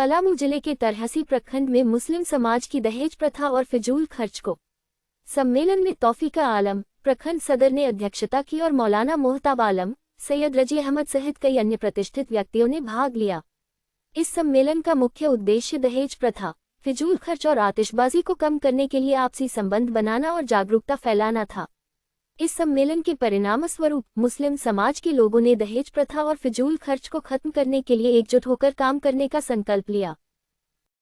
पलामू जिले के तरहसी प्रखंड में मुस्लिम समाज की दहेज प्रथा और फिजूल खर्च को सम्मेलन में तौफीका आलम प्रखंड सदर ने अध्यक्षता की और मौलाना मोहताब आलम, सैयद रजी अहमद सहित कई अन्य प्रतिष्ठित व्यक्तियों ने भाग लिया। इस सम्मेलन का मुख्य उद्देश्य दहेज प्रथा, फिजूल खर्च और आतिशबाजी को कम करने के लिए आपसी संबंध बनाना और जागरूकता फैलाना था। इस सम्मेलन के परिणामस्वरूप मुस्लिम समाज के लोगों ने दहेज प्रथा और फिजूल खर्च को खत्म करने के लिए एकजुट होकर काम करने का संकल्प लिया।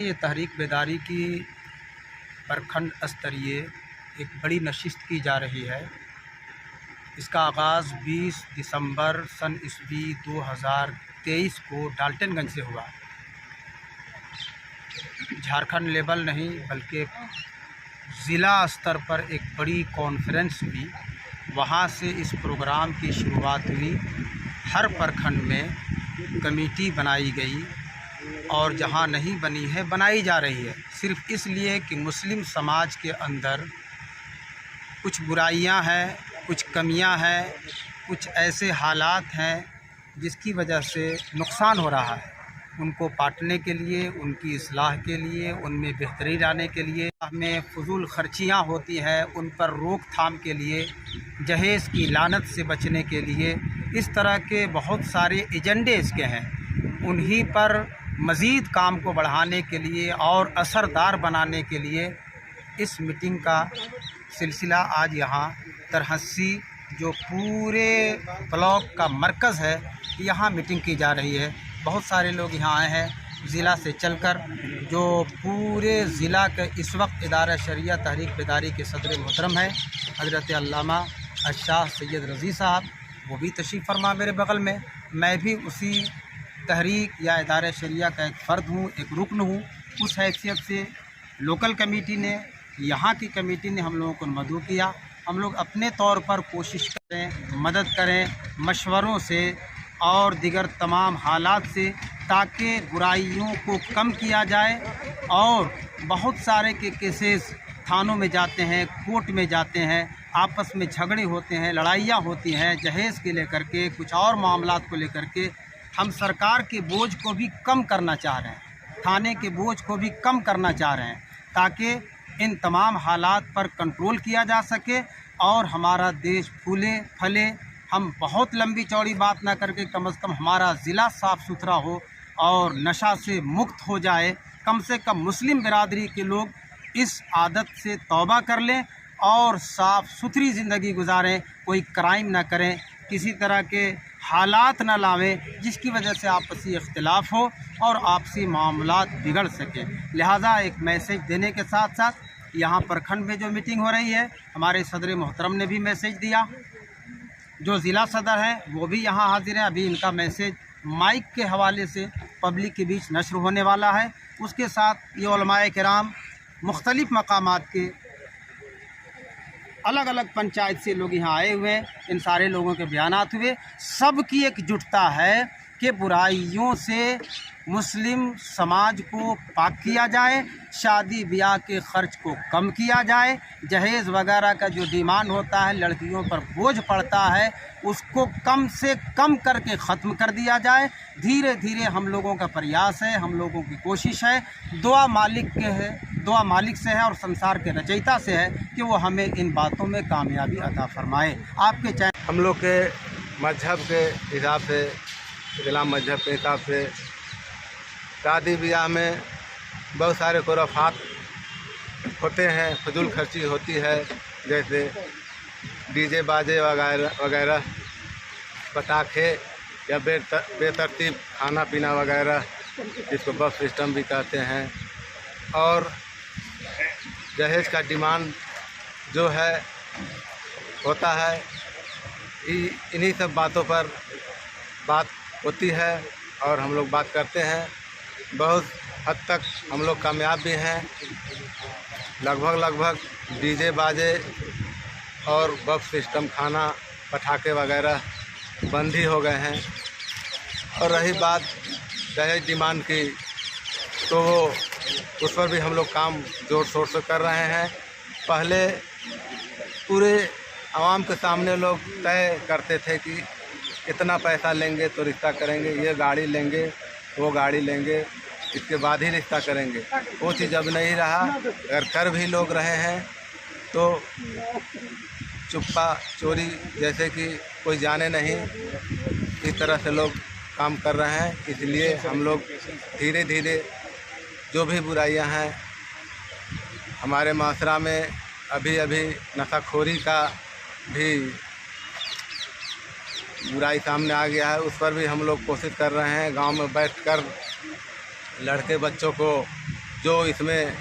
ये तहरीक बेदारी की प्रखंड स्तरीय एक बड़ी नशिस्त की जा रही है। इसका आगाज़ 20 दिसंबर सन ईस्वी 2023 को डाल्टनगंज से हुआ। झारखंड लेवल नहीं बल्कि ज़िला स्तर पर एक बड़ी कॉन्फ्रेंस हुई, वहाँ से इस प्रोग्राम की शुरुआत हुई। हर प्रखंड में कमेटी बनाई गई और जहाँ नहीं बनी है बनाई जा रही है, सिर्फ इसलिए कि मुस्लिम समाज के अंदर कुछ बुराइयां हैं, कुछ कमियां हैं, कुछ ऐसे हालात हैं जिसकी वजह से नुकसान हो रहा है। उनको पाटने के लिए, उनकी इस्लाह के लिए, उनमें बेहतरी लाने के लिए, हमें फजूल खर्चियाँ होती हैं उन पर रोकथाम के लिए, जहेज़ की लानत से बचने के लिए, इस तरह के बहुत सारे एजेंडे इसके हैं। उन्हीं पर मज़ीद काम को बढ़ाने के लिए और असरदार बनाने के लिए इस मीटिंग का सिलसिला आज यहाँ तरहसी जो पूरे ब्लॉक का मरकज़ है, यहाँ मीटिंग की जा रही है। बहुत सारे लोग यहाँ आए हैं ज़िला से चलकर, जो पूरे ज़िला के इस वक्त इदारा शरिया तहरीक बेदारी के सदर मोहतरम हैं हज़रत अल्लामा शाह सैयद रज़ी साहब, वो भी तशरीफ़ फरमा मेरे बगल में। मैं भी उसी तहरीक या इदारा शरिया का एक फ़र्द हूँ, एक रुकन हूँ। उस हैसियत से लोकल कमेटी ने, यहाँ की कमेटी ने हम लोगों को मदऊ किया। हम लोग अपने तौर पर कोशिश करें, मदद करें मशवरों से और दिगर तमाम हालात से, ताकि बुराइयों को कम किया जाए। और बहुत सारे के केसेस थानों में जाते हैं, कोर्ट में जाते हैं, आपस में झगड़े होते हैं, लड़ाइयाँ होती हैं जहेज़ के लेकर के, कुछ और मामलात को लेकर के। हम सरकार के बोझ को भी कम करना चाह रहे हैं, थाने के बोझ को भी कम करना चाह रहे हैं, ताकि इन तमाम हालात पर कंट्रोल किया जा सके और हमारा देश फूले फले। हम बहुत लंबी चौड़ी बात ना करके कम से कम हमारा ज़िला साफ़ सुथरा हो और नशा से मुक्त हो जाए। कम से कम मुस्लिम बिरादरी के लोग इस आदत से तौबा कर लें और साफ़ सुथरी ज़िंदगी गुजारें, कोई क्राइम ना करें, किसी तरह के हालात ना लावें जिसकी वजह से आपसी इख्तिलाफ हो और आपसी मामलात बिगड़ सके। लिहाजा एक मैसेज देने के साथ साथ यहाँ प्रखंड में जो मीटिंग हो रही है, हमारे सदर मोहतरम ने भी मैसेज दिया, जो ज़िला सदर हैं वो भी यहाँ हाजिर हैं। अभी इनका मैसेज माइक के हवाले से पब्लिक के बीच नश्र होने वाला है। उसके साथ ये उलमाए किराम मुख्तलिफ़ मकामात के अलग अलग पंचायत से लोग यहाँ आए हुए हैं, इन सारे लोगों के बयानात हुए। सब की एकजुटता है कि बुराइयों से मुस्लिम समाज को पाक किया जाए, शादी ब्याह के ख़र्च को कम किया जाए, जहेज़ वगैरह का जो डिमांड होता है, लड़कियों पर बोझ पड़ता है, उसको कम से कम करके ख़त्म कर दिया जाए। धीरे धीरे हम लोगों का प्रयास है, हम लोगों की कोशिश है, दुआ मालिक से है और संसार के रचयिता से है कि वो हमें इन बातों में कामयाबी अता फरमाए। आपके चाहे हम लोग के मजहब के हिसाब से, इस्लाम मजहब के हिसाब से शादी ब्याह में बहुत सारे खुराफात होते हैं, फजूल खर्ची होती है, जैसे डीजे बाजे वगैरह, पटाखे या बेतरतीब खाना पीना वगैरह, जिसको बफ सिस्टम भी कहते हैं। और दहेज का डिमांड जो है होता है, इन्हीं सब बातों पर बात होती है और हम लोग बात करते हैं। बहुत हद तक हम लोग कामयाब भी हैं। लगभग डीजे बाजे और बफ सिस्टम, खाना, पटाखे वगैरह बंद ही हो गए हैं। और रही बात दहेज डिमांड की, तो उस पर भी हम लोग काम ज़ोर शोर से कर रहे हैं। पहले पूरे आवाम के सामने लोग तय करते थे कि इतना पैसा लेंगे तो रिश्ता करेंगे, ये गाड़ी लेंगे, वो गाड़ी लेंगे, इसके बाद ही रिश्ता करेंगे। वो चीज़ अब नहीं रहा। अगर कर भी लोग रहे हैं तो चुप्पा चोरी जैसे कि कोई जाने नहीं, इस तरह से लोग काम कर रहे हैं। इसलिए हम लोग धीरे धीरे जो भी बुराइयां हैं हमारे माशरा में, अभी नशाखोरी का भी बुराई सामने आ गया है, उस पर भी हम लोग कोशिश कर रहे हैं। गांव में बैठकर लड़के बच्चों को जो इसमें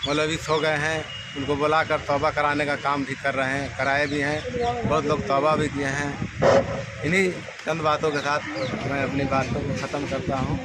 मुलविस हो गए हैं उनको बुलाकर तौबा कराने का काम भी कर रहे हैं, कराए भी हैं, बहुत लोग तौबा भी किए हैं। इन्हीं चंद बातों के साथ मैं अपनी बातों को ख़त्म करता हूँ।